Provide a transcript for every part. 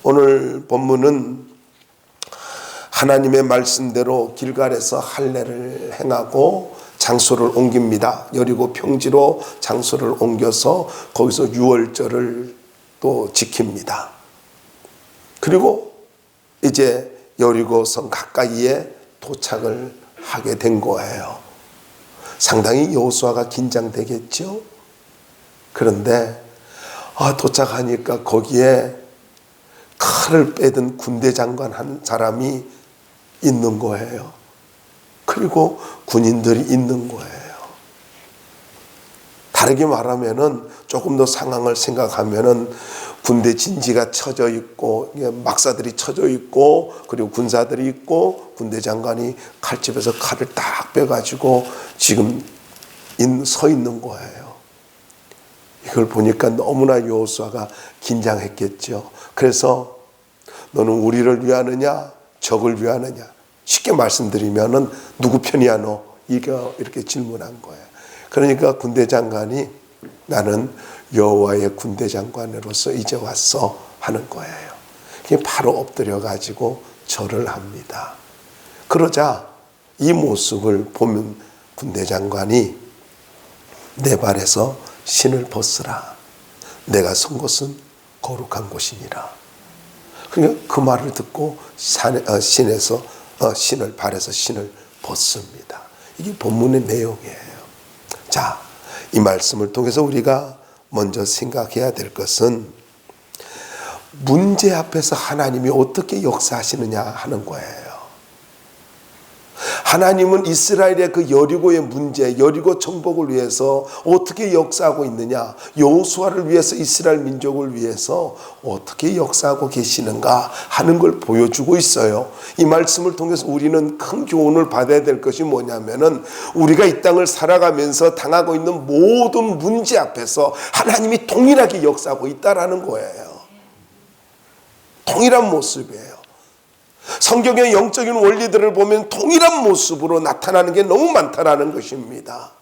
오늘 본문은 하나님의 말씀대로 길갈에서 할례를 행하고 장소를 옮깁니다. 여리고 평지로 장소를 옮겨서 거기서 유월절을 또 지킵니다. 그리고 이제 여리고성 가까이에 도착을 하게 된 거예요. 상당히 여호수아가 긴장되겠죠. 그런데 도착하니까 거기에 칼을 빼든 군대 장관 한 사람이 있는 거예요. 그리고 군인들이 있는 거예요. 다르게 말하면은 조금 더 상황을 생각하면은 군대 진지가 쳐져 있고 막사들이 쳐져 있고 그리고 군사들이 있고 군대 장관이 칼집에서 칼을 딱 빼가지고 지금 서 있는 거예요. 이걸 보니까 너무나 여호수아가 긴장했겠죠. 그래서 너는 우리를 위하느냐 적을 위하느냐, 쉽게 말씀드리면은 누구 편이야 너? 이렇게 질문한 거예요. 그러니까 군대 장관이 나는 여호와의 군대 장관으로서 이제 왔어 하는 거예요. 바로 엎드려 가지고 절을 합니다. 그러자 이 모습을 보면 군대 장관이 내 발에서 신을 벗으라. 내가 선 곳은 거룩한 곳이니라. 그러니까 그 말을 듣고 발에서 신을 벗습니다. 이게 본문의 내용이에요. 자, 이 말씀을 통해서 우리가 먼저 생각해야 될 것은 문제 앞에서 하나님이 어떻게 역사하시느냐 하는 거예요. 하나님은 이스라엘의 그 여리고의 문제, 여리고 정복을 위해서 어떻게 역사하고 있느냐, 여호수아를 위해서, 이스라엘 민족을 위해서 어떻게 역사하고 계시는가 하는 걸 보여주고 있어요. 이 말씀을 통해서 우리는 큰 교훈을 받아야 될 것이 뭐냐면은 우리가 이 땅을 살아가면서 당하고 있는 모든 문제 앞에서 하나님이 동일하게 역사하고 있다라는 거예요. 동일한 모습이에요. 성경의 영적인 원리들을 보면 동일한 모습으로 나타나는 게 너무 많다라는 것입니다.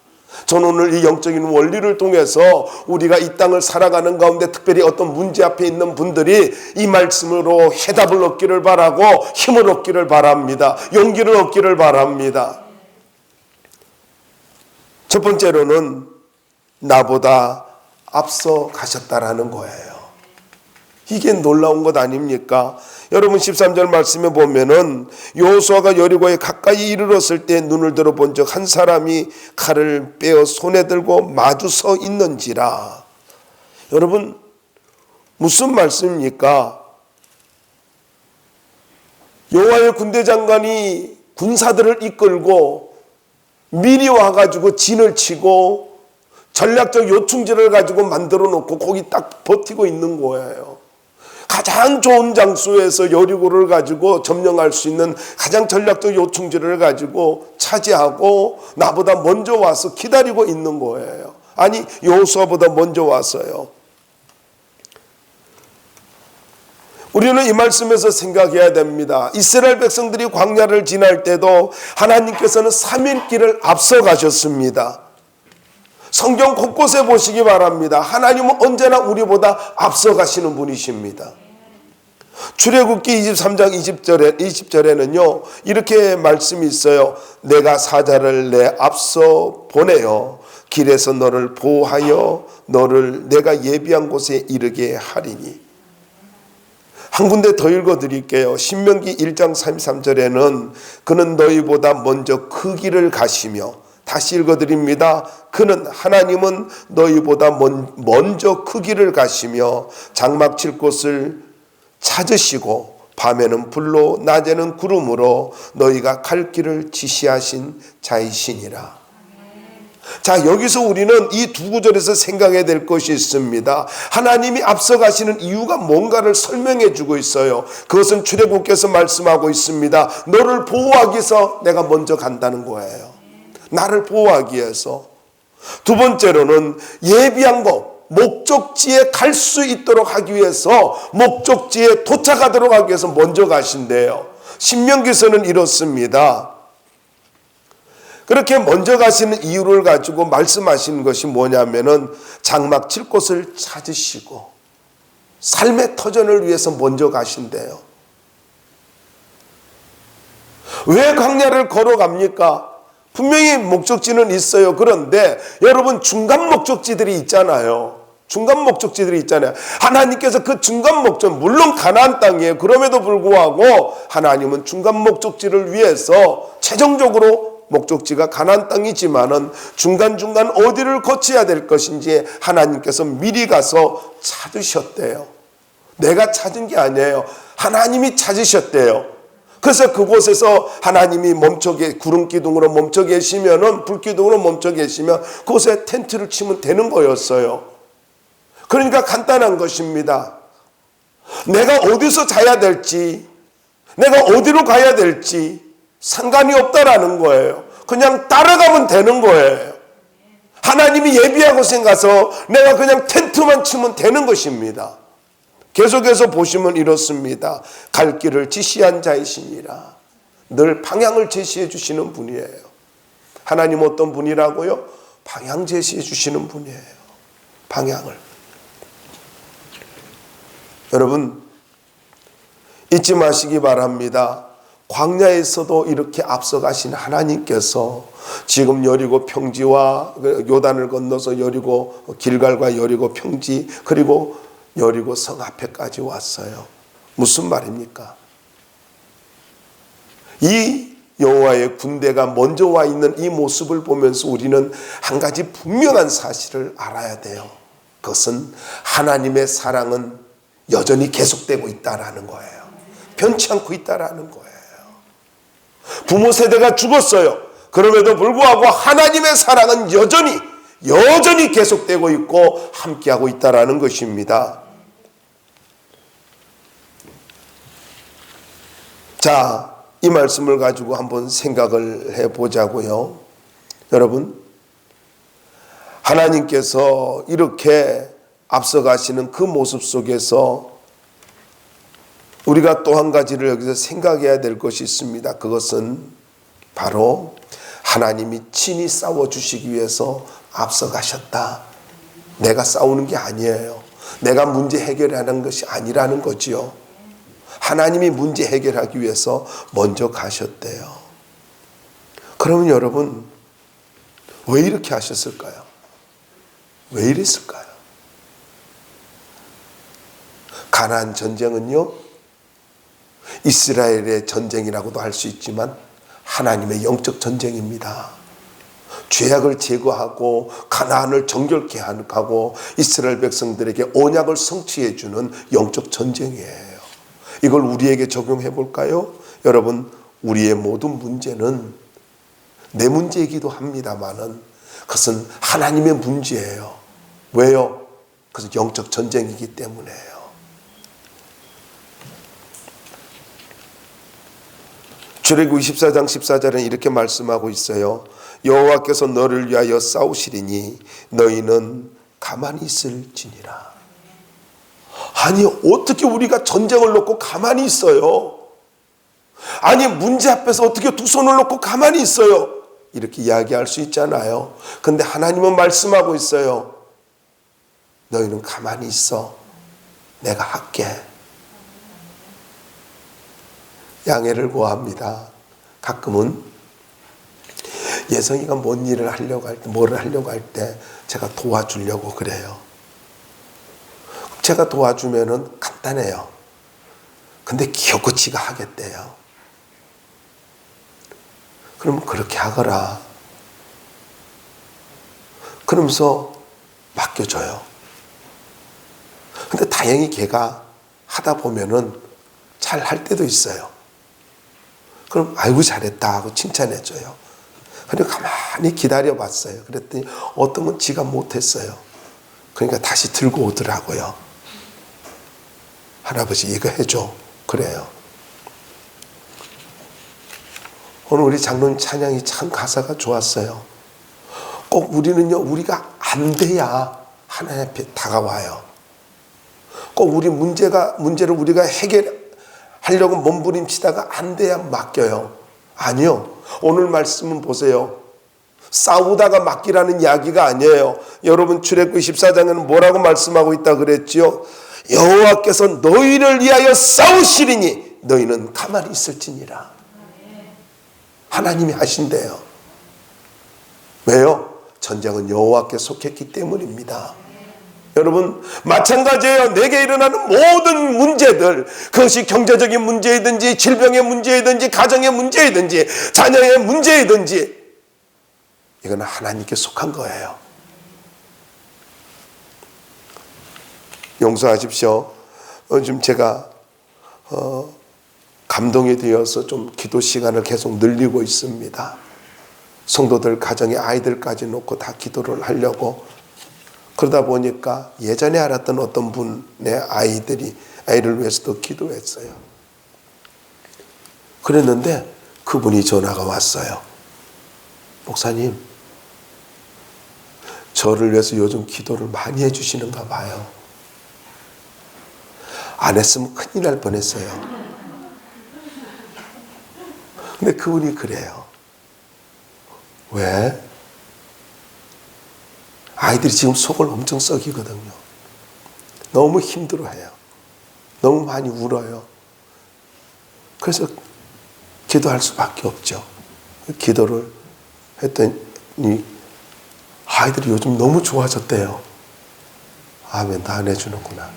저는 오늘 이 영적인 원리를 통해서 우리가 이 땅을 살아가는 가운데 특별히 어떤 문제 앞에 있는 분들이 이 말씀으로 해답을 얻기를 바라고 힘을 얻기를 바랍니다. 용기를 얻기를 바랍니다. 첫 번째로는 나보다 앞서 가셨다라는 거예요. 이게 놀라운 것 아닙니까? 여러분 13절 말씀에 보면은 여호수아가 여리고에 가까이 이르렀을 때 눈을 들어본 적 한 사람이 칼을 빼어 손에 들고 마주 서 있는지라. 여러분 무슨 말씀입니까? 여호와의 군대 장관이 군사들을 이끌고 미리 와가지고 진을 치고 전략적 요충지를 가지고 만들어 놓고 거기 딱 버티고 있는 거예요. 가장 좋은 장소에서 여리고를 가지고 점령할 수 있는 가장 전략적 요충지를 가지고 차지하고 나보다 먼저 와서 기다리고 있는 거예요. 아니 여호수아보다 먼저 왔어요. 우리는 이 말씀에서 생각해야 됩니다. 이스라엘 백성들이 광야를 지날 때도 하나님께서는 3일 길을 앞서 가셨습니다. 성경 곳곳에 보시기 바랍니다. 하나님은 언제나 우리보다 앞서 가시는 분이십니다. 출애굽기 23장 20절에는요 이렇게 말씀이 있어요. 내가 사자를 내 앞서 보내어 길에서 너를 보호하여 너를 내가 예비한 곳에 이르게 하리니. 한 군데 더 읽어드릴게요. 신명기 1장 33절에는 그는 너희보다 먼저 그 길을 가시며, 다시 읽어드립니다. 하나님은 너희보다 먼저 그 길을 가시며 장막 칠 곳을 찾으시고 밤에는 불로 낮에는 구름으로 너희가 갈 길을 지시하신 자이시니라. 자, 여기서 우리는 이 두 구절에서 생각해야 될 것이 있습니다. 하나님이 앞서가시는 이유가 뭔가를 설명해 주고 있어요. 그것은 출애굽께서 말씀하고 있습니다. 너를 보호하기 위해서 내가 먼저 간다는 거예요. 나를 보호하기 위해서. 두 번째로는 예비한 것, 목적지에 갈 수 있도록 하기 위해서, 목적지에 도착하도록 하기 위해서 먼저 가신대요. 신명기서는 이렇습니다. 그렇게 먼저 가시는 이유를 가지고 말씀하시는 것이 뭐냐면은 장막 칠 곳을 찾으시고 삶의 터전을 위해서 먼저 가신대요. 왜 광야를 걸어갑니까? 분명히 목적지는 있어요. 그런데 여러분, 중간 목적지들이 있잖아요. 중간 목적지들이 있잖아요. 하나님께서 그 중간 목적, 물론 가나안 땅이에요. 그럼에도 불구하고 하나님은 중간 목적지를 위해서 최종적으로 목적지가 가나안 땅이지만은 중간중간 어디를 거쳐야 될 것인지 하나님께서 미리 가서 찾으셨대요. 내가 찾은 게 아니에요. 하나님이 찾으셨대요. 그래서 그곳에서 하나님이 구름 기둥으로 멈춰 계시면은, 불 기둥으로 멈춰 계시면 그곳에 텐트를 치면 되는 거였어요. 그러니까 간단한 것입니다. 내가 어디서 자야 될지, 내가 어디로 가야 될지 상관이 없다라는 거예요. 그냥 따라가면 되는 거예요. 하나님이 예비한 곳에 가서 내가 그냥 텐트만 치면 되는 것입니다. 계속해서 보시면 이렇습니다. 갈 길을 지시한 자이시니라. 늘 방향을 제시해 주시는 분이에요. 하나님 어떤 분이라고요? 방향 제시해 주시는 분이에요. 방향을. 여러분, 잊지 마시기 바랍니다. 광야에서도 이렇게 앞서가신 하나님께서 지금 여리고 평지와 요단을 건너서 여리고 길갈과 여리고 평지, 그리고 여리고 성 앞에까지 왔어요. 무슨 말입니까? 이 여호와의 군대가 먼저 와 있는 이 모습을 보면서 우리는 한 가지 분명한 사실을 알아야 돼요. 그것은 하나님의 사랑은 여전히 계속되고 있다라는 거예요. 변치 않고 있다라는 거예요. 부모 세대가 죽었어요. 그럼에도 불구하고 하나님의 사랑은 여전히 계속되고 있고 함께하고 있다라는 것입니다. 자, 이 말씀을 가지고 한번 생각을 해보자고요. 여러분, 하나님께서 이렇게 앞서가시는 그 모습 속에서 우리가 또 한 가지를 여기서 생각해야 될 것이 있습니다. 그것은 바로 하나님이 친히 싸워주시기 위해서 앞서가셨다. 내가 싸우는 게 아니에요. 내가 문제 해결하는 것이 아니라는 거지요. 하나님이 문제 해결하기 위해서 먼저 가셨대요. 그러면 여러분, 왜 이렇게 하셨을까요? 왜 이랬을까요? 가나안 전쟁은요, 이스라엘의 전쟁이라고도 할 수 있지만 하나님의 영적 전쟁입니다. 죄악을 제거하고 가나안을 정결케 하고 이스라엘 백성들에게 언약을 성취해 주는 영적 전쟁이에요. 이걸 우리에게 적용해 볼까요? 여러분, 우리의 모든 문제는 내 문제이기도 합니다만은 그것은 하나님의 문제예요. 왜요? 그것은 영적 전쟁이기 때문에요. 출애굽 24장 14절은 이렇게 말씀하고 있어요. 여호와께서 너를 위하여 싸우시리니 너희는 가만히 있을지니라. 아니, 어떻게 우리가 전쟁을 놓고 가만히 있어요? 아니, 문제 앞에서 어떻게 두 손을 놓고 가만히 있어요? 이렇게 이야기할 수 있잖아요. 근데 하나님은 말씀하고 있어요. 너희는 가만히 있어. 내가 할게. 양해를 구합니다. 가끔은 예성이가 뭔 일을 하려고 할 때, 뭐를 하려고 할 때 제가 도와주려고 그래요. 제가 도와주면은 간단해요. 근데 기어코 지가 하겠대요. 그러면 그렇게 하거라. 그러면서 맡겨줘요. 근데 다행히 걔가 하다 보면은 잘 할 때도 있어요. 그럼 아이고 잘했다 하고 칭찬해줘요. 그리고 가만히 기다려봤어요. 그랬더니 어떤 건 지가 못했어요. 그러니까 다시 들고 오더라고요. 할아버지 이거 해줘. 그래요. 오늘 우리 장로님 찬양이 참 가사가 좋았어요. 꼭 우리는요, 우리가 안 돼야 하나님 앞에 다가와요. 꼭 우리 문제를 우리가 해결하려고 몸부림치다가 안 돼야 맡겨요. 아니요. 오늘 말씀은 보세요. 싸우다가 맡기라는 이야기가 아니에요. 여러분, 출애굽 24장에는 뭐라고 말씀하고 있다 그랬지요? 여호와께서 너희를 위하여 싸우시리니 너희는 가만히 있을지니라. 하나님이 하신대요. 왜요? 전쟁은 여호와께 속했기 때문입니다. 여러분, 마찬가지예요. 내게 일어나는 모든 문제들, 그것이 경제적인 문제이든지 질병의 문제이든지 가정의 문제이든지 자녀의 문제이든지, 이거는 하나님께 속한 거예요. 용서하십시오. 요즘 제가 감동이 되어서 좀 기도 시간을 계속 늘리고 있습니다. 성도들 가정에 아이들까지 놓고 다 기도를 하려고. 그러다 보니까 예전에 알았던 어떤 분의 아이를 위해서도 기도했어요. 그랬는데 그분이 전화가 왔어요. 목사님, 저를 위해서 요즘 기도를 많이 해주시는가 봐요. 안 했으면 큰일 날 뻔했어요. 근데 그분이 그래요. 왜? 아이들이 지금 속을 엄청 썩이거든요. 너무 힘들어해요. 너무 많이 울어요. 그래서 기도할 수밖에 없죠. 기도를 했더니 아이들이 요즘 너무 좋아졌대요. 아멘, 나 안 해주는구나.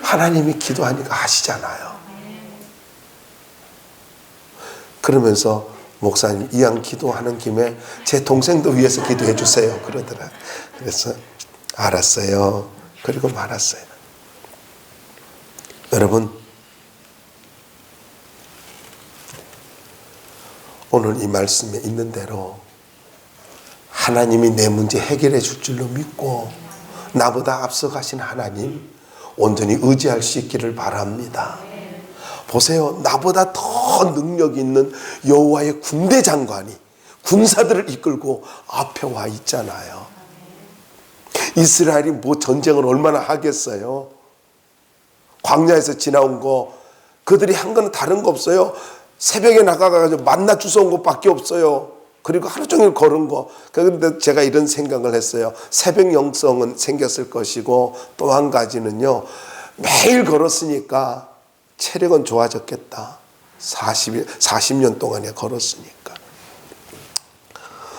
하나님이 기도하니까 하시잖아요. 그러면서 목사님, 이왕 기도하는 김에 제 동생도 위해서 기도해 주세요. 그러더라. 그래서 알았어요. 그리고 말았어요. 여러분, 오늘 이 말씀에 있는 대로 하나님이 내 문제 해결해 줄 줄로 믿고 나보다 앞서가신 하나님 온전히 의지할 수 있기를 바랍니다. 보세요. 나보다 더 능력 있는 여호와의 군대 장관이 군사들을 이끌고 앞에 와 있잖아요. 이스라엘이 뭐 전쟁을 얼마나 하겠어요? 광야에서 지나온 거 그들이 한 건 다른 거 없어요. 새벽에 나가가지고 만나 주워온 것밖에 없어요. 그리고 하루 종일 걸은 거. 그런데 제가 이런 생각을 했어요. 새벽 영성은 생겼을 것이고 또 한 가지는요. 매일 걸었으니까 체력은 좋아졌겠다. 40년 동안에 걸었으니까.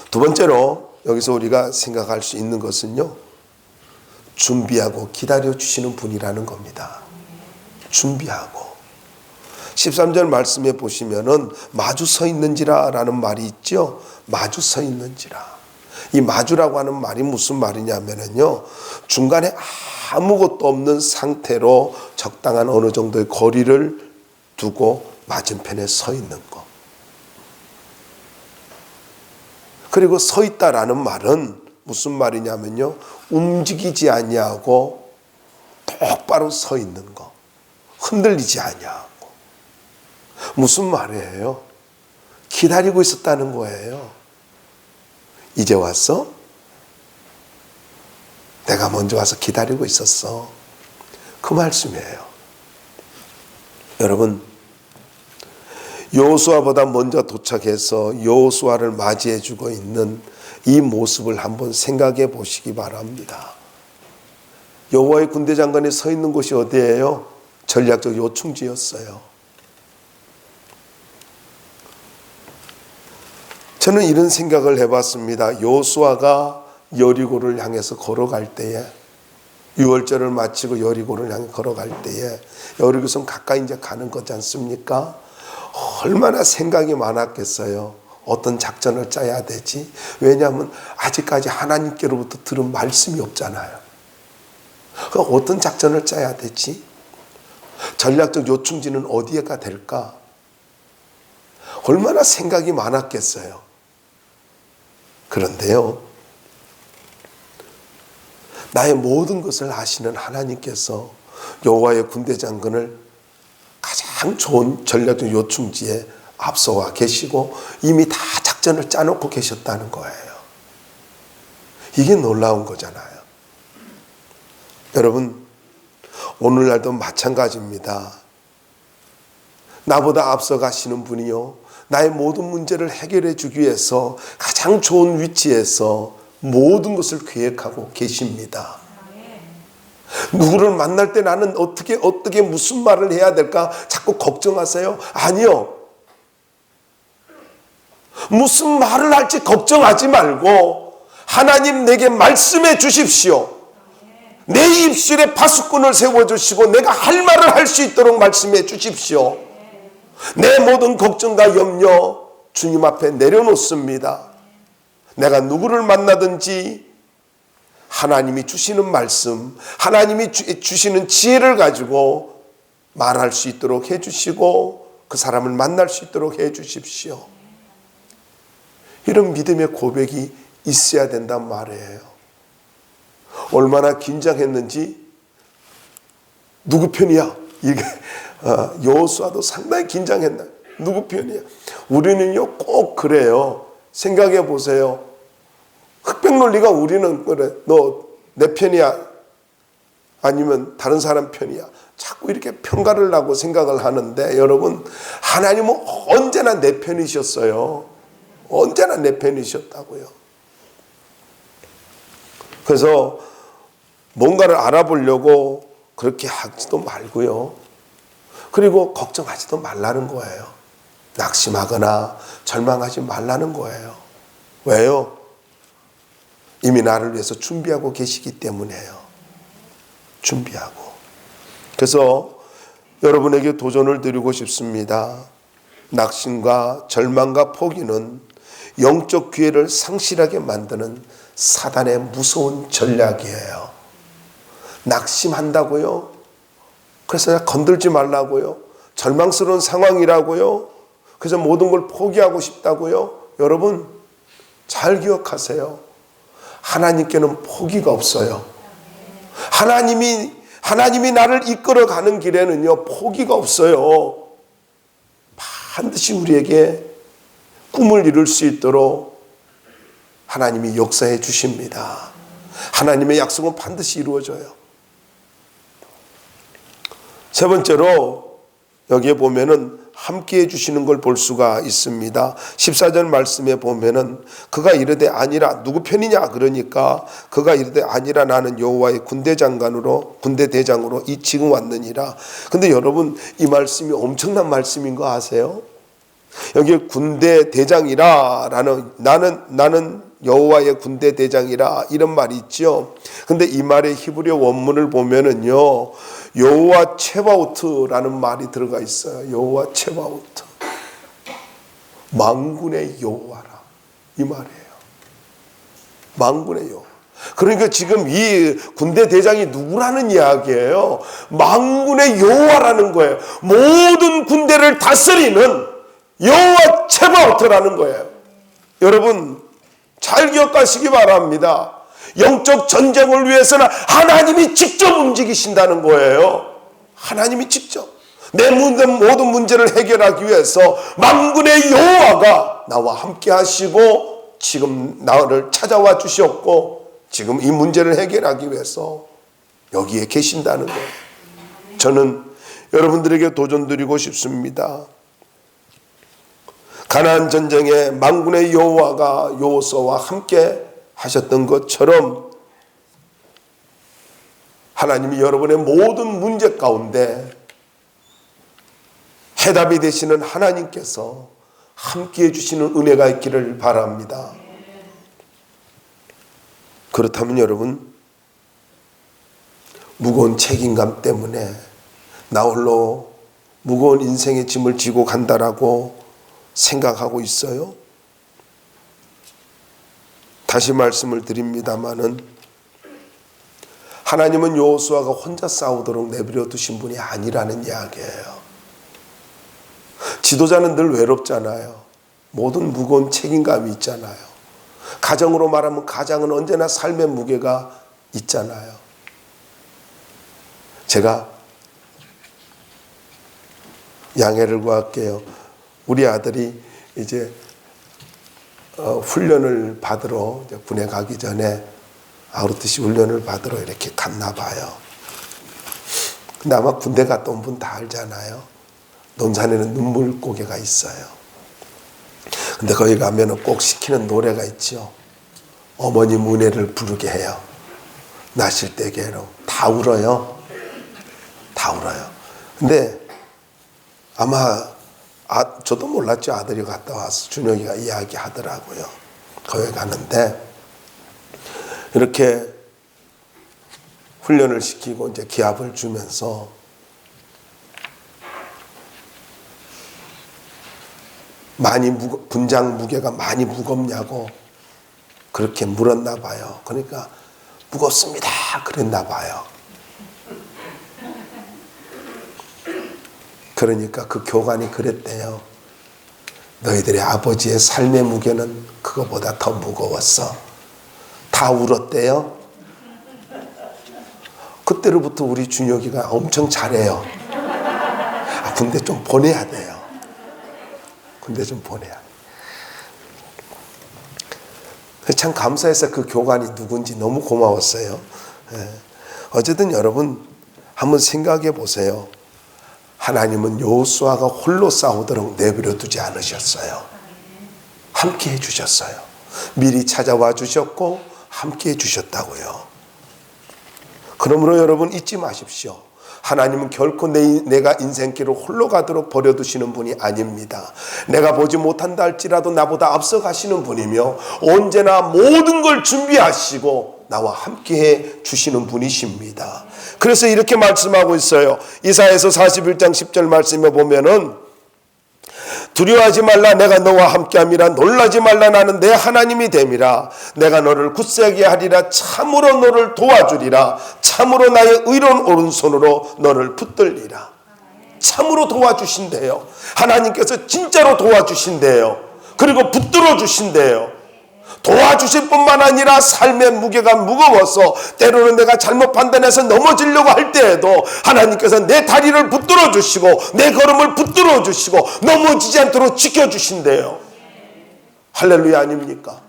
두 번째로 여기서 우리가 생각할 수 있는 것은요. 준비하고 기다려주시는 분이라는 겁니다. 준비하고. 13절 말씀에 보시면은 마주 서 있는지라 라는 말이 있죠. 마주 서 있는지라. 이 마주라고 하는 말이 무슨 말이냐면요. 중간에 아무것도 없는 상태로 적당한 어느 정도의 거리를 두고 맞은편에 서 있는 것. 그리고 서 있다라는 말은 무슨 말이냐면요. 움직이지 아니하고 똑바로 서 있는 것. 흔들리지 아니하고. 무슨 말이에요? 기다리고 있었다는 거예요. 이제 왔어? 내가 먼저 와서 기다리고 있었어. 그 말씀이에요. 여러분, 여호수아보다 먼저 도착해서 여호수아를 맞이해 주고 있는 이 모습을 한번 생각해 보시기 바랍니다. 여호와의 군대 장관이 서 있는 곳이 어디예요? 전략적 요충지였어요. 저는 이런 생각을 해봤습니다. 여호수아가 여리고를 향해서 걸어갈 때에, 유월절을 마치고 여리고를 향해 걸어갈 때에, 여리고선 가까이 이제 가는 거지 않습니까? 얼마나 생각이 많았겠어요. 어떤 작전을 짜야 되지? 왜냐하면 아직까지 하나님께로부터 들은 말씀이 없잖아요. 그럼 어떤 작전을 짜야 되지? 전략적 요충지는 어디에가 될까? 얼마나 생각이 많았겠어요. 그런데요, 나의 모든 것을 아시는 하나님께서 여호와의 군대 장관을 가장 좋은 전략적 요충지에 앞서와 계시고 이미 다 작전을 짜놓고 계셨다는 거예요. 이게 놀라운 거잖아요. 여러분, 오늘날도 마찬가지입니다. 나보다 앞서 가시는 분이요, 나의 모든 문제를 해결해 주기 위해서 가장 좋은 위치에서 모든 것을 계획하고 계십니다. 누구를 만날 때 나는 어떻게 무슨 말을 해야 될까 자꾸 걱정하세요? 아니요. 무슨 말을 할지 걱정하지 말고 하나님 내게 말씀해 주십시오. 내 입술에 파수꾼을 세워주시고 내가 할 말을 할 수 있도록 말씀해 주십시오. 내 모든 걱정과 염려 주님 앞에 내려놓습니다. 내가 누구를 만나든지 하나님이 주시는 말씀, 하나님이 주시는 지혜를 가지고 말할 수 있도록 해주시고 그 사람을 만날 수 있도록 해주십시오. 이런 믿음의 고백이 있어야 된단 말이에요. 얼마나 긴장했는지 누구 편이야? 이게 여호수아도 상당히 긴장했나? 누구 편이야? 우리는요 꼭 그래요. 생각해 보세요. 흑백 논리가 우리는 그래. 너 내 편이야? 아니면 다른 사람 편이야? 자꾸 이렇게 평가를 하고 생각을 하는데 여러분 하나님은 언제나 내 편이셨어요. 언제나 내 편이셨다고요. 그래서 뭔가를 알아보려고 그렇게 하지도 말고요. 그리고 걱정하지도 말라는 거예요. 낙심하거나 절망하지 말라는 거예요. 왜요? 이미 나를 위해서 준비하고 계시기 때문에요. 준비하고. 그래서 여러분에게 도전을 드리고 싶습니다. 낙심과 절망과 포기는 영적 기회를 상실하게 만드는 사단의 무서운 전략이에요. 낙심한다고요? 그래서 건들지 말라고요? 절망스러운 상황이라고요? 그래서 모든 걸 포기하고 싶다고요? 여러분 잘 기억하세요. 하나님께는 포기가 없어요. 하나님이 나를 이끌어가는 길에는요 포기가 없어요. 반드시 우리에게 꿈을 이룰 수 있도록 하나님이 역사해 주십니다. 하나님의 약속은 반드시 이루어져요. 세 번째로 여기에 보면은 함께 해주시는 걸 볼 수가 있습니다. 14절 말씀에 보면은 그가 이르되 아니라 누구 편이냐 그러니까 그가 이르되 아니라 나는 여호와의 군대 대장으로 이 지금 왔느니라. 근데 여러분 이 말씀이 엄청난 말씀인 거 아세요? 여기 군대 대장이라 나는 여호와의 군대 대장이라 이런 말이 있죠. 근데 이 말의 히브리어 원문을 보면은요 여호와 체바오트라는 말이 들어가 있어요. 여호와 체바오트, 만군의 여호와라 이 말이에요. 만군의 여호와. 그러니까 지금 이 군대 대장이 누구라는 이야기예요? 만군의 여호와라는 거예요. 모든 군대를 다스리는 여호와 체바오트라는 거예요. 여러분 잘 기억하시기 바랍니다. 영적 전쟁을 위해서는 하나님이 직접 움직이신다는 거예요. 하나님이 직접 내 모든 문제를 해결하기 위해서 만군의 여호와가 나와 함께 하시고 지금 나를 찾아와 주셨고 지금 이 문제를 해결하기 위해서 여기에 계신다는 거예요. 저는 여러분들에게 도전 드리고 싶습니다. 가나안 전쟁에 만군의 여호와가 여호수아와 함께 하셨던 것처럼 하나님이 여러분의 모든 문제 가운데 해답이 되시는 하나님께서 함께해 주시는 은혜가 있기를 바랍니다. 그렇다면 여러분 무거운 책임감 때문에 나 홀로 무거운 인생의 짐을 지고 간다라고 생각하고 있어요? 다시 말씀을 드립니다마는 하나님은 여호수아가 혼자 싸우도록 내버려 두신 분이 아니라는 이야기예요. 지도자는 늘 외롭잖아요. 모든 무거운 책임감이 있잖아요. 가정으로 말하면 가장은 언제나 삶의 무게가 있잖아요. 제가 양해를 구할게요. 우리 아들이 이제 훈련을 받으러 군에 가기 전에 아우르트시 훈련을 받으러 이렇게 갔나 봐요. 근데 아마 군대 갔다 온 분 다 알잖아요. 논산에는 눈물고개가 있어요. 근데 거기 가면은 꼭 시키는 노래가 있죠. 어머님 은혜를 부르게 해요. 나실 때게로 다 울어요. 다 울어요. 근데 아마 저도 몰랐죠. 아들이 갔다 와서 준혁이가 이야기하더라고요. 거기 가는데 이렇게 훈련을 시키고 이제 기합을 주면서 분장 무게가 많이 무겁냐고 그렇게 물었나 봐요. 그러니까 무겁습니다. 그랬나 봐요. 그러니까 그 교관이 그랬대요. 너희들의 아버지의 삶의 무게는 그거보다 더 무거웠어. 다 울었대요. 그때로부터 우리 준혁이가 엄청 잘해요. 군대 좀 보내야 돼요. 군대 좀 보내야 돼요. 참 감사해서 그 교관이 누군지 너무 고마웠어요. 어쨌든 여러분 한번 생각해 보세요. 하나님은 여호수아가 홀로 싸우도록 내버려 두지 않으셨어요. 함께 해주셨어요. 미리 찾아와 주셨고 함께 해주셨다고요. 그러므로 여러분 잊지 마십시오. 하나님은 결코 내가 인생길을 홀로 가도록 버려두시는 분이 아닙니다. 내가 보지 못한다 할지라도 나보다 앞서 가시는 분이며 언제나 모든 걸 준비하시고 나와 함께해 주시는 분이십니다. 그래서 이렇게 말씀하고 있어요. 이사야서 41장 10절 말씀에 보면은 두려워하지 말라 내가 너와 함께함이라 놀라지 말라 나는 내 하나님이 됨이라 내가 너를 굳세게 하리라 참으로 너를 도와주리라 참으로 나의 의로운 오른손으로 너를 붙들리라. 참으로 도와주신대요. 하나님께서 진짜로 도와주신대요. 그리고 붙들어 주신대요. 도와주실 뿐만 아니라 삶의 무게가 무거워서 때로는 내가 잘못 판단해서 넘어지려고 할 때에도 하나님께서 내 다리를 붙들어 주시고 내 걸음을 붙들어 주시고 넘어지지 않도록 지켜주신대요. 할렐루야 아닙니까?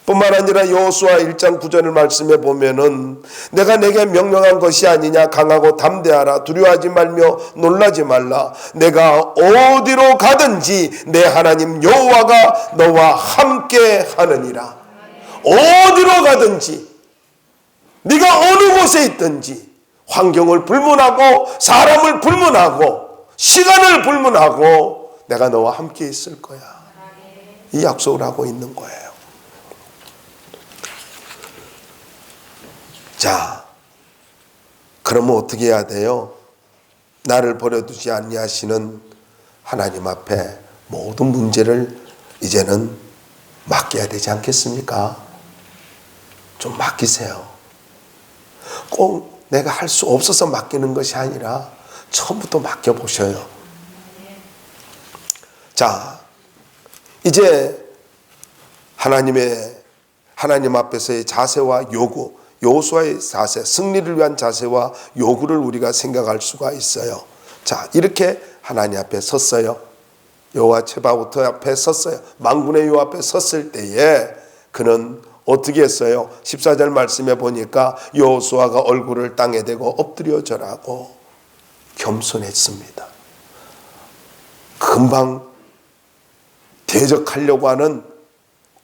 뿐만 아니라 여호수아 1장 9절 말씀에 보면은 내가 내게 명령한 것이 아니냐 강하고 담대하라 두려워하지 말며 놀라지 말라 내가 어디로 가든지 내 하나님 여호와가 너와 함께 하느니라. 어디로 가든지 네가 어느 곳에 있든지 환경을 불문하고 사람을 불문하고 시간을 불문하고 내가 너와 함께 있을 거야. 이 약속을 하고 있는 거예요. 자, 그러면 어떻게 해야 돼요? 나를 버려두지 아니하시는 하나님 앞에 모든 문제를 이제는 맡겨야 되지 않겠습니까? 좀 맡기세요. 꼭 내가 할 수 없어서 맡기는 것이 아니라 처음부터 맡겨보셔요. 자, 이제 하나님 앞에서의 자세와 요구, 여호수아의 자세, 승리를 위한 자세와 요구를 우리가 생각할 수가 있어요. 자, 이렇게 하나님 앞에 섰어요. 여호와 체바오트 앞에 섰어요. 만군의 여호와 앞에 섰을 때에 그는 어떻게 했어요? 14절 말씀에 보니까 여호수아가 얼굴을 땅에 대고 엎드려 절하고 겸손했습니다. 금방 대적하려고 하는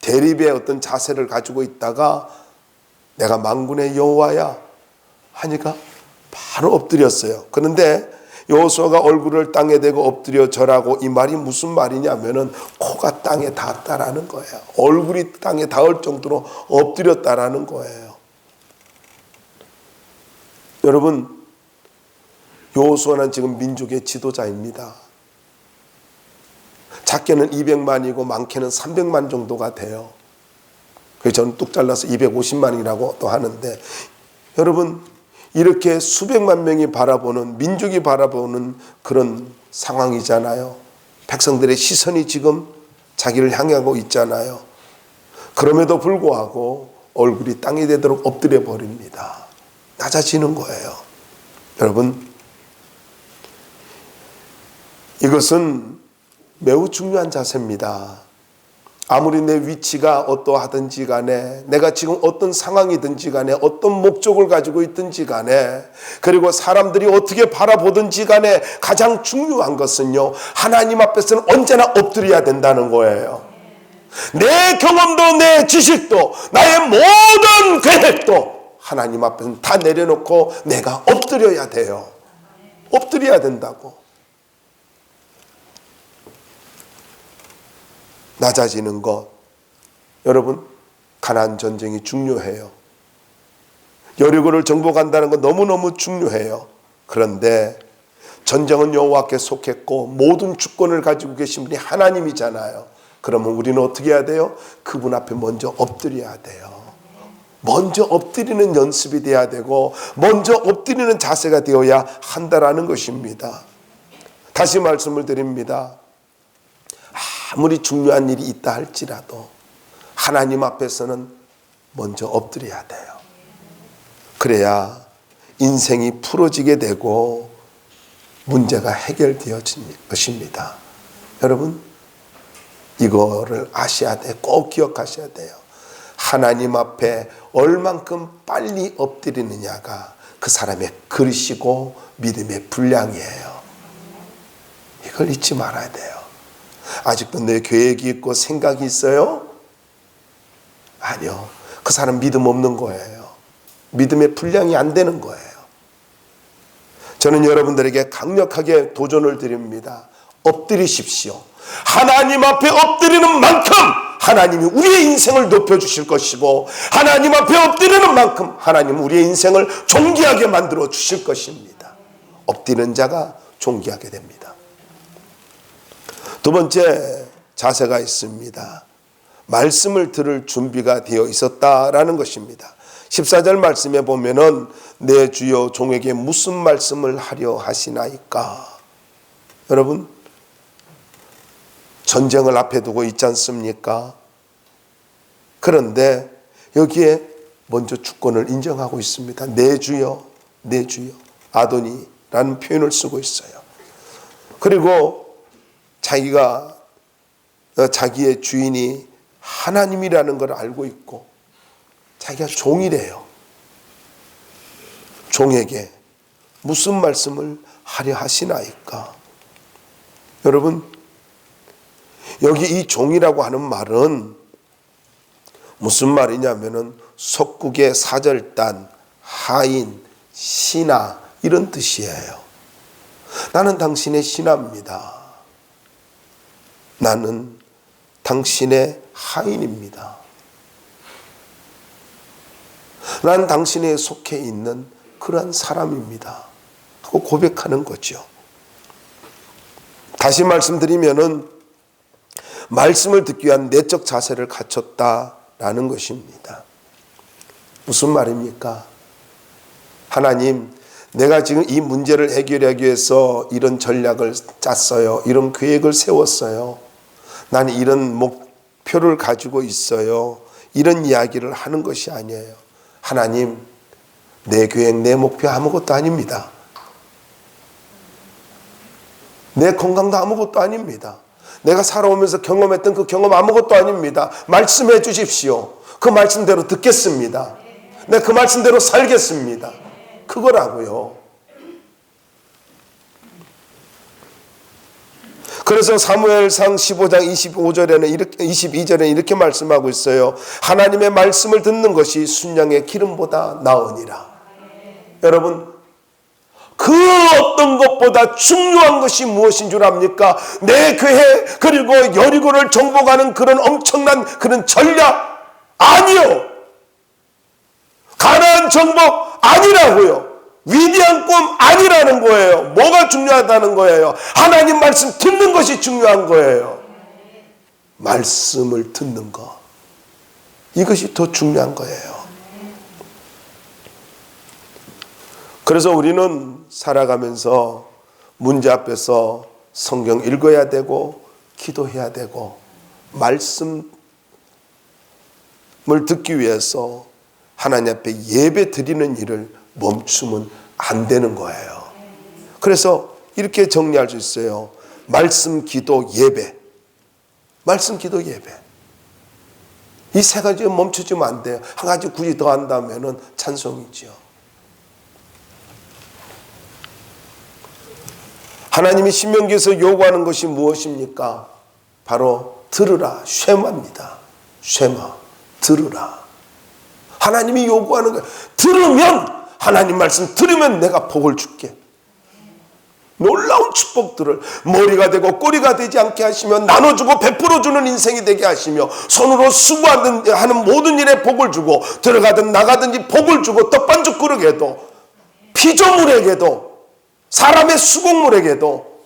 대립의 어떤 자세를 가지고 있다가 내가 만군의 여호와야 하니까 바로 엎드렸어요. 그런데 여호수아가 얼굴을 땅에 대고 엎드려 절하고 이 말이 무슨 말이냐면은 코가 땅에 닿았다라는 거예요. 얼굴이 땅에 닿을 정도로 엎드렸다라는 거예요. 여러분, 여호수아는 지금 민족의 지도자입니다. 작게는 200만이고 많게는 300만 정도가 돼요. 그래서 저는 뚝 잘라서 250만이라고 또 하는데, 여러분 이렇게 수백만 명이 바라보는, 민족이 바라보는 그런 상황이잖아요. 백성들의 시선이 지금 자기를 향하고 있잖아요. 그럼에도 불구하고 얼굴이 땅이 되도록 엎드려 버립니다. 낮아지는 거예요. 여러분, 이것은 매우 중요한 자세입니다. 아무리 내 위치가 어떠하든지 간에, 내가 지금 어떤 상황이든지 간에, 어떤 목적을 가지고 있든지 간에, 그리고 사람들이 어떻게 바라보든지 간에 가장 중요한 것은요, 하나님 앞에서는 언제나 엎드려야 된다는 거예요. 내 경험도 내 지식도 나의 모든 계획도 하나님 앞에서 다 내려놓고 내가 엎드려야 돼요. 엎드려야 된다고. 낮아지는 것. 여러분, 가나안 전쟁이 중요해요. 여리고를 정복한다는 건 너무너무 중요해요. 그런데 전쟁은 여호와께 속했고 모든 주권을 가지고 계신 분이 하나님이잖아요. 그러면 우리는 어떻게 해야 돼요? 그분 앞에 먼저 엎드려야 돼요. 먼저 엎드리는 연습이 돼야 되고 먼저 엎드리는 자세가 되어야 한다라는 것입니다. 다시 말씀을 드립니다. 아무리 중요한 일이 있다 할지라도 하나님 앞에서는 먼저 엎드려야 돼요. 그래야 인생이 풀어지게 되고 문제가 해결되어질 것입니다. 여러분, 이거를 아셔야 돼. 꼭 기억하셔야 돼요. 하나님 앞에 얼만큼 빨리 엎드리느냐가 그 사람의 그릇이고 믿음의 분량이에요. 이걸 잊지 말아야 돼요. 아직도 내 계획이 있고 생각이 있어요? 아니요. 그 사람 믿음 없는 거예요. 믿음의 분량이 안 되는 거예요. 저는 여러분들에게 강력하게 도전을 드립니다. 엎드리십시오. 하나님 앞에 엎드리는 만큼 하나님이 우리의 인생을 높여주실 것이고 하나님 앞에 엎드리는 만큼 하나님은 우리의 인생을 존귀하게 만들어 주실 것입니다. 엎드리는 자가 존귀하게 됩니다. 두 번째 자세가 있습니다. 말씀을 들을 준비가 되어 있었다라는 것입니다. 14절 말씀에 보면은 내 주여 종에게 무슨 말씀을 하려 하시나이까. 여러분, 전쟁을 앞에 두고 있지 않습니까? 그런데 여기에 먼저 주권을 인정하고 있습니다. 내 주여, 내 주여, 아도니라는 표현을 쓰고 있어요. 그리고 자기의 주인이 하나님이라는 걸 알고 있고 자기가 종이래요. 종에게 무슨 말씀을 하려 하시나이까. 여러분, 여기 이 종이라고 하는 말은 무슨 말이냐면은 속국의 사절단, 하인, 신하 이런 뜻이에요. 나는 당신의 신하입니다. 나는 당신의 하인입니다. 난 당신에 속해 있는 그러한 사람입니다. 하고 고백하는 거죠. 다시 말씀드리면은 말씀을 듣기 위한 내적 자세를 갖췄다라는 것입니다. 무슨 말입니까? 하나님, 내가 지금 이 문제를 해결하기 위해서 이런 전략을 짰어요. 이런 계획을 세웠어요. 나는 이런 목표를 가지고 있어요. 이런 이야기를 하는 것이 아니에요. 하나님, 내 계획, 내 목표 아무것도 아닙니다. 내 건강도 아무것도 아닙니다. 내가 살아오면서 경험했던 그 경험 아무것도 아닙니다. 말씀해 주십시오. 그 말씀대로 듣겠습니다. 내가 그 말씀대로 살겠습니다. 그거라고요. 그래서 사무엘상 15장 22절에는 이렇게 말씀하고 있어요. 하나님의 말씀을 듣는 것이 순양의 기름보다 나으니라. 여러분, 그 어떤 것보다 중요한 것이 무엇인 줄 압니까? 내 계획 그리고 여리고를 정복하는 그런 엄청난 그런 전략 아니요. 가나안 정복 아니라고요. 위대한 꿈 아니라는 거예요. 뭐가 중요하다는 거예요? 하나님 말씀 듣는 것이 중요한 거예요. 말씀을 듣는 것. 이것이 더 중요한 거예요. 그래서 우리는 살아가면서 문제 앞에서 성경 읽어야 되고 기도해야 되고 말씀을 듣기 위해서 하나님 앞에 예배 드리는 일을 멈추면 안 되는 거예요. 그래서 이렇게 정리할 수 있어요. 말씀, 기도, 예배. 말씀, 기도, 예배. 이 세 가지 멈추지면 안 돼요. 한 가지 굳이 더 한다면 찬송이죠. 하나님이 신명기에서 요구하는 것이 무엇입니까? 바로 들으라. 쉐마입니다. 쉐마. 들으라. 하나님이 요구하는 거예요. 들으면, 하나님 말씀 들으면 내가 복을 줄게. 놀라운 축복들을 머리가 되고 꼬리가 되지 않게 하시며 나눠주고 베풀어주는 인생이 되게 하시며 손으로 수고하는 모든 일에 복을 주고 들어가든 나가든지 복을 주고 떡반죽 그릇에도 피조물에게도 사람의 수공물에게도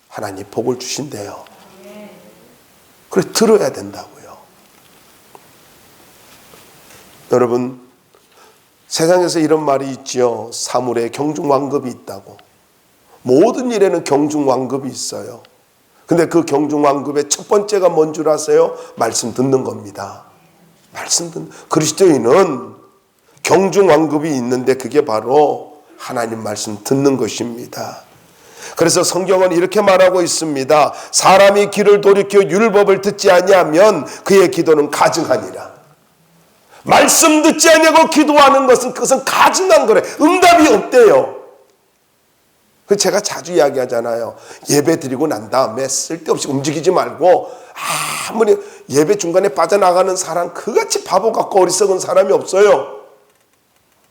하나님 복을 주신대요. 그래 들어야 된다고요. 여러분, 세상에서 이런 말이 있지요. 사물에 경중왕급이 있다고. 모든 일에는 경중왕급이 있어요. 근데 그 경중왕급의 첫 번째가 뭔 줄 아세요? 말씀 듣는 겁니다. 말씀 듣는. 그리스도인은 경중왕급이 있는데 그게 바로 하나님 말씀 듣는 것입니다. 그래서 성경은 이렇게 말하고 있습니다. 사람이 귀를 돌이켜 율법을 듣지 아니하면 그의 기도는 가증하니라. 말씀 듣지 아니하고 기도하는 것은 그것은 가증한 거래. 응답이 없대요. 제가 자주 이야기하잖아요. 예배 드리고 난 다음에 쓸데없이 움직이지 말고 아무리 예배 중간에 빠져나가는 사람 그같이 바보 같고 어리석은 사람이 없어요.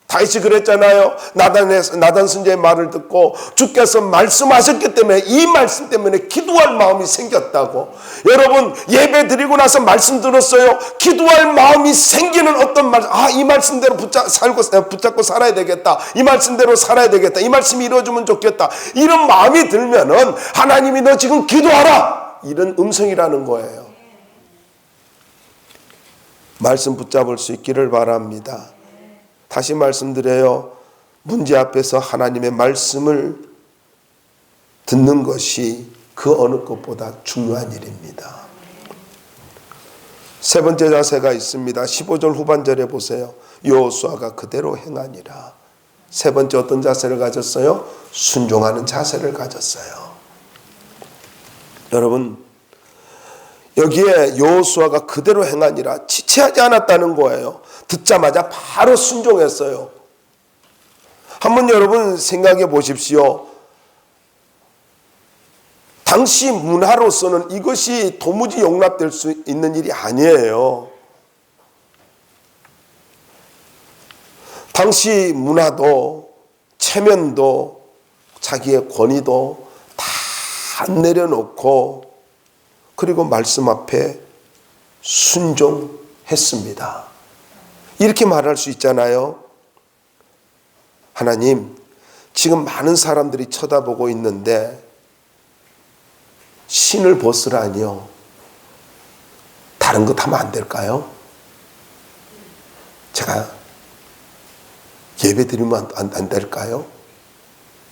다윗이 그랬잖아요. 나단 선지자의 말을 듣고 주께서 말씀하셨기 때문에 이 말씀 때문에 기도할 마음이 생겼다고. 여러분, 예배 드리고 나서 말씀 들었어요. 기도할 마음이 생기는 어떤 말씀, 이 말씀대로 붙잡고 살아야 되겠다. 이 말씀대로 살아야 되겠다. 이 말씀이 이루어지면 좋겠다. 이런 마음이 들면은 하나님이 너 지금 기도하라, 이런 음성이라는 거예요. 말씀 붙잡을 수 있기를 바랍니다. 다시 말씀드려요. 문제 앞에서 하나님의 말씀을 듣는 것이 그 어느 것보다 중요한 일입니다. 세 번째 자세가 있습니다. 15절 후반절에 보세요. 여호수아가 그대로 행하니라. 세 번째 어떤 자세를 가졌어요? 순종하는 자세를 가졌어요. 여러분, 여기에 여호수아가 그대로 행하니라, 지체하지 않았다는 거예요. 듣자마자 바로 순종했어요. 한번 여러분 생각해 보십시오. 당시 문화로서는 이것이 도무지 용납될 수 있는 일이 아니에요. 당시 문화도 체면도 자기의 권위도 다 내려놓고 그리고 말씀 앞에 순종했습니다. 이렇게 말할 수 있잖아요. 하나님, 지금 많은 사람들이 쳐다보고 있는데 신을 벗으라니요. 다른 것 하면 안 될까요? 제가 예배 드리면 안 될까요?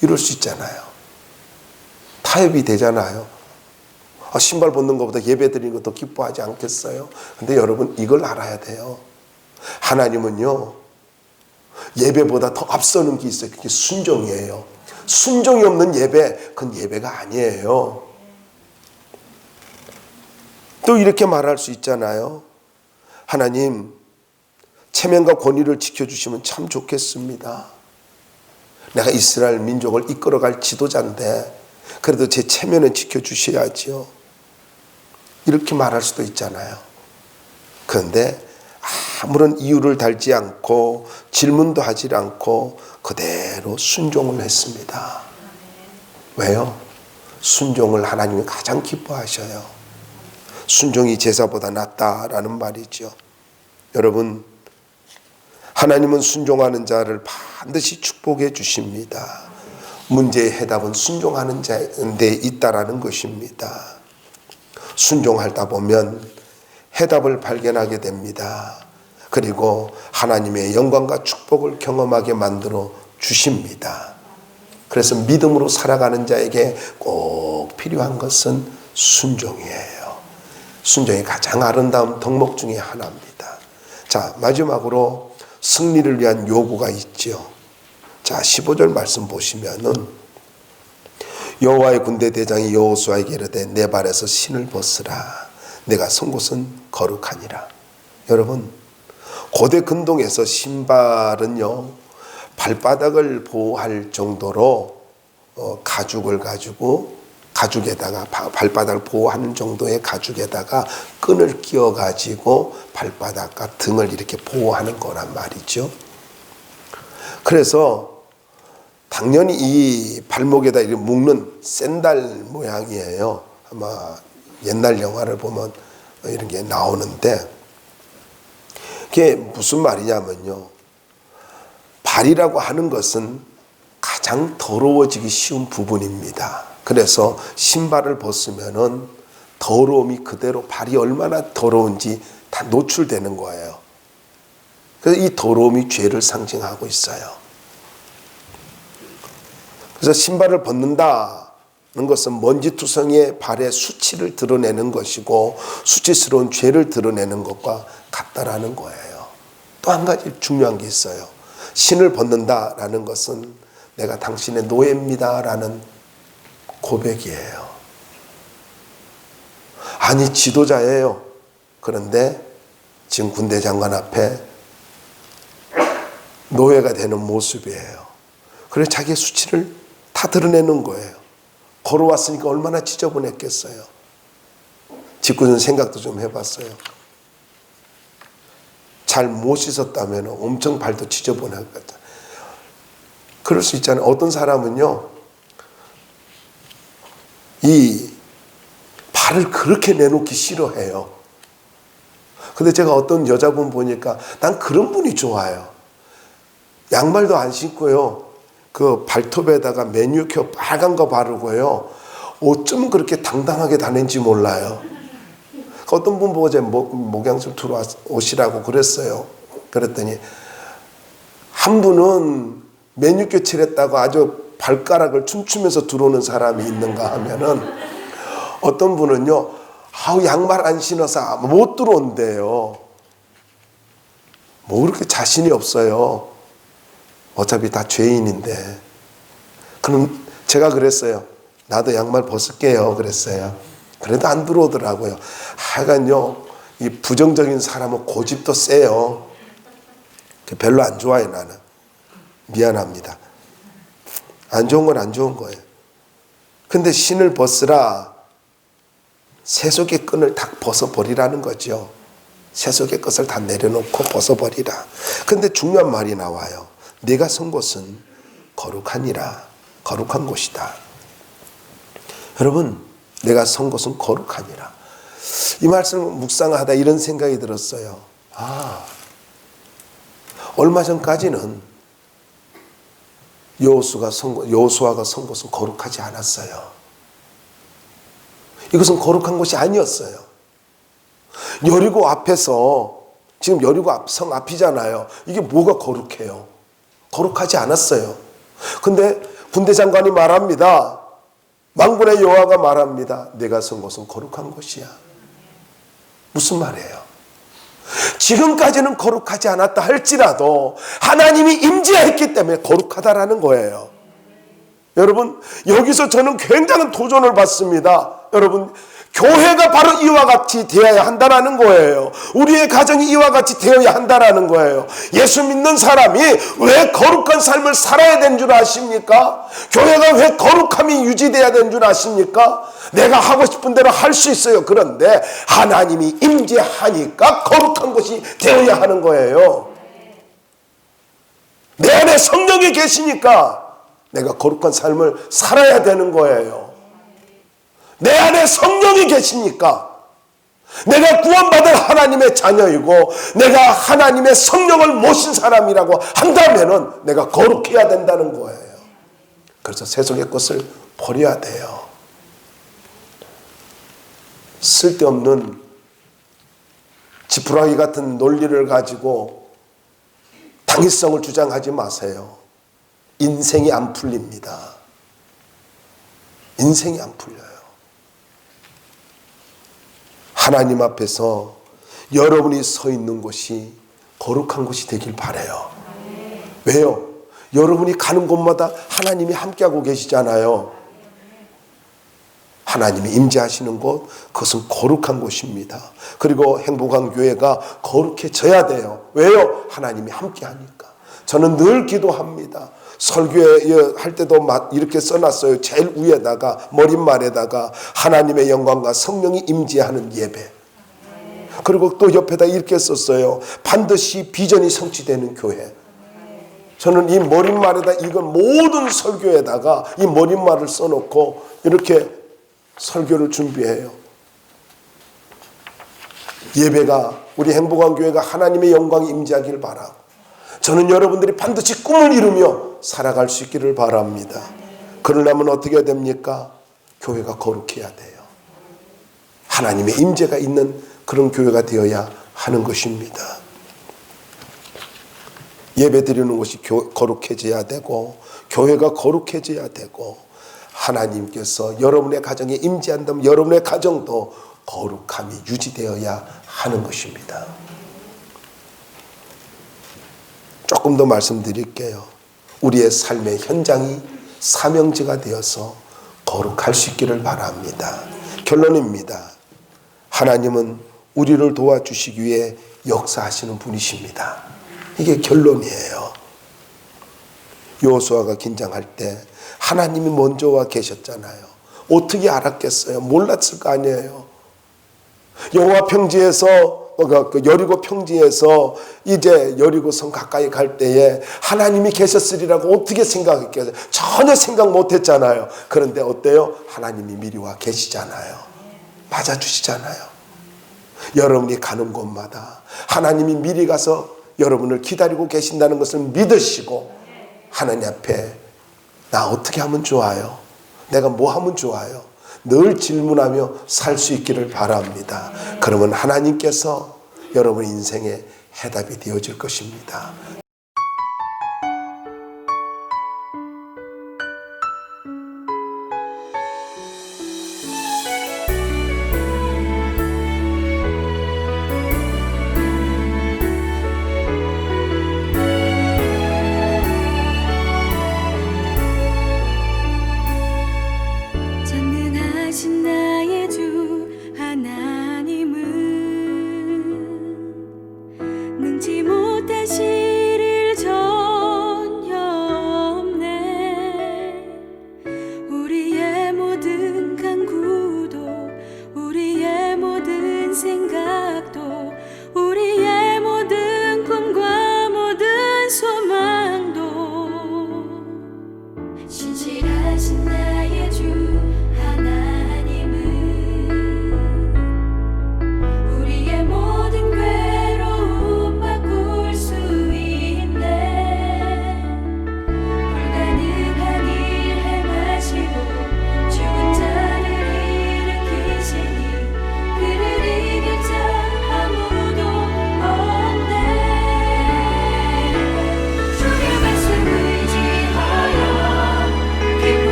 이럴 수 있잖아요. 타협이 되잖아요. 신발 벗는 것보다 예배 드리는 것도 기뻐하지 않겠어요? 근데 여러분, 이걸 알아야 돼요. 하나님은요, 예배보다 더 앞서는 게 있어요. 그게 순종이에요. 순종이 없는 예배, 그건 예배가 아니에요. 또 이렇게 말할 수 있잖아요. 하나님, 체면과 권위를 지켜주시면 참 좋겠습니다. 내가 이스라엘 민족을 이끌어갈 지도자인데 그래도 제 체면은 지켜주셔야지요. 이렇게 말할 수도 있잖아요. 그런데 아무런 이유를 달지 않고 질문도 하지 않고 그대로 순종을 했습니다. 왜요? 순종을 하나님이 가장 기뻐하셔요. 순종이 제사보다 낫다라는 말이죠. 여러분, 하나님은 순종하는 자를 반드시 축복해 주십니다. 문제의 해답은 순종하는 자인데 있다라는 것입니다. 순종하다 보면 해답을 발견하게 됩니다. 그리고 하나님의 영광과 축복을 경험하게 만들어 주십니다. 그래서 믿음으로 살아가는 자에게 꼭 필요한 것은 순종이에요. 순종이 가장 아름다운 덕목 중에 하나입니다. 자, 마지막으로 승리를 위한 요구가 있죠. 자, 15절 말씀 보시면은 여호와의 군대 대장이 여호수아에게 이르되 내 발에서 신을 벗으라. 내가 선 곳은 거룩하니라. 여러분, 고대 근동에서 신발은요, 발바닥을 보호할 정도로 가죽을 가지고 가죽에다가 발바닥을 보호하는 정도의 가죽에다가 끈을 끼워 가지고 발바닥과 등을 이렇게 보호하는 거란 말이죠. 그래서 당연히 이 발목에다 이렇게 묶는 샌달 모양이에요. 아마 옛날 영화를 보면 이런 게 나오는데, 그게 무슨 말이냐면요, 발이라고 하는 것은 가장 더러워지기 쉬운 부분입니다. 그래서 신발을 벗으면은 더러움이 그대로, 발이 얼마나 더러운지 다 노출되는 거예요. 그래서 이 더러움이 죄를 상징하고 있어요. 그래서 신발을 벗는다는 것은 먼지투성이의 발의 수치를 드러내는 것이고 수치스러운 죄를 드러내는 것과 같다라는 거예요. 또 한 가지 중요한 게 있어요. 신을 벗는다라는 것은 내가 당신의 노예입니다라는 고백이에요. 아니, 지도자예요. 그런데 지금 군대 장관 앞에 노예가 되는 모습이에요. 그래서 자기의 수치를 다 드러내는 거예요. 걸어왔으니까 얼마나 지저분했겠어요. 짓궂은 생각도 좀 해봤어요. 잘 못 씻었다면 엄청 발도 지저분하겠다. 그럴 수 있잖아요. 어떤 사람은요, 이 발을 그렇게 내놓기 싫어해요. 근데 제가 어떤 여자분 보니까 난 그런 분이 좋아요. 양말도 안 신고요, 그 발톱에다가 매니큐어 빨간 거 바르고요, 어쩌면 그렇게 당당하게 다니는지 몰라요. 어떤 분 보고 제 목양 좀 들어오시라고 그랬어요. 그랬더니 한 분은 매니큐어 칠했다고 아주 발가락을 춤추면서 들어오는 사람이 있는가 하면은, 어떤 분은요, 아우 양말 안 신어서 못 들어온대요. 뭐 그렇게 자신이 없어요. 어차피 다 죄인인데. 그럼 제가 그랬어요. 나도 양말 벗을게요. 그랬어요. 그래도 안 들어오더라고요. 하여간요, 이 부정적인 사람은 고집도 세요. 별로 안 좋아해, 나는. 미안합니다. 안 좋은 건 안 좋은 거예요. 근데 신을 벗으라, 세속의 끈을 다 벗어버리라는 거죠. 세속의 것을 다 내려놓고 벗어버리라. 근데 중요한 말이 나와요. 내가 선 곳은 거룩하니라. 거룩한 곳이다. 여러분, 내가 선 곳은 거룩하니라. 이 말씀을 묵상하다 이런 생각이 들었어요. 얼마 전까지는 여호수아가 선 곳은 거룩하지 않았어요. 이것은 거룩한 곳이 아니었어요. 여리고 앞에서, 지금 여리고 성 앞이잖아요. 이게 뭐가 거룩해요? 거룩하지 않았어요. 근데 군대 장관이 말합니다. 만군의 여호와가 말합니다. 내가 선 곳은 거룩한 곳이야. 무슨 말이에요? 지금까지는 거룩하지 않았다 할지라도 하나님이 임재했기 때문에 거룩하다라는 거예요. 여러분, 여기서 저는 굉장한 도전을 받습니다. 여러분, 교회가 바로 이와 같이 되어야 한다는 거예요. 우리의 가정이 이와 같이 되어야 한다는 거예요. 예수 믿는 사람이 왜 거룩한 삶을 살아야 되는 줄 아십니까? 교회가 왜 거룩함이 유지돼야 되는 줄 아십니까? 내가 하고 싶은 대로 할 수 있어요. 그런데 하나님이 임재하니까 거룩한 것이 되어야 하는 거예요. 내 안에 성령이 계시니까 내가 거룩한 삶을 살아야 되는 거예요. 내 안에 성령이 계시니까 내가 구원받을 하나님의 자녀이고 내가 하나님의 성령을 모신 사람이라고 한다면은 내가 거룩해야 된다는 거예요. 그래서 세속의 것을 버려야 돼요. 쓸데없는 지푸라기 같은 논리를 가지고 당위성을 주장하지 마세요. 인생이 안 풀립니다. 인생이 안 풀려요. 하나님 앞에서 여러분이 서 있는 곳이 거룩한 곳이 되길 바라요. 왜요? 여러분이 가는 곳마다 하나님이 함께하고 계시잖아요. 하나님이 임재하시는 곳, 그것은 거룩한 곳입니다. 그리고 행복한 교회가 거룩해져야 돼요. 왜요? 하나님이 함께하니까. 저는 늘 기도합니다. 설교회 할 때도 이렇게 써놨어요. 제일 위에다가 머릿말에다가 하나님의 영광과 성령이 임재하는 예배. 그리고 또 옆에다 이렇게 썼어요. 반드시 비전이 성취되는 교회. 저는 이 머릿말에다 이건 모든 설교에다가 이 머릿말을 써놓고 이렇게 설교를 준비해요. 예배가 우리 행복한 교회가 하나님의 영광이 임재하길 바라고 저는 여러분들이 반드시 꿈을 이루며 살아갈 수 있기를 바랍니다. 그러려면 어떻게 해야 됩니까? 교회가 거룩해야 돼요. 하나님의 임재가 있는 그런 교회가 되어야 하는 것입니다. 예배 드리는 곳이 거룩해져야 되고 교회가 거룩해져야 되고 하나님께서 여러분의 가정에 임재한다면 여러분의 가정도 거룩함이 유지되어야 하는 것입니다. 조금 더 말씀드릴게요. 우리의 삶의 현장이 사명지가 되어서 거룩할 수 있기를 바랍니다. 결론입니다. 하나님은 우리를 도와주시기 위해 역사하시는 분이십니다. 이게 결론이에요. 여호수아가 긴장할 때 하나님이 먼저 와 계셨잖아요. 어떻게 알았겠어요? 몰랐을 거 아니에요. 여호와 평지에서 여리고 평지에서 이제 여리고성 가까이 갈 때에 하나님이 계셨으리라고 어떻게 생각했겠어요? 전혀 생각 못했잖아요. 그런데 어때요? 하나님이 미리 와 계시잖아요. 맞아주시잖아요. 여러분이 가는 곳마다 하나님이 미리 가서 여러분을 기다리고 계신다는 것을 믿으시고 하나님 앞에 나 어떻게 하면 좋아요? 내가 뭐 하면 좋아요? 늘 질문하며 살 수 있기를 바랍니다. 그러면 하나님께서 여러분 인생의 해답이 되어질 것입니다.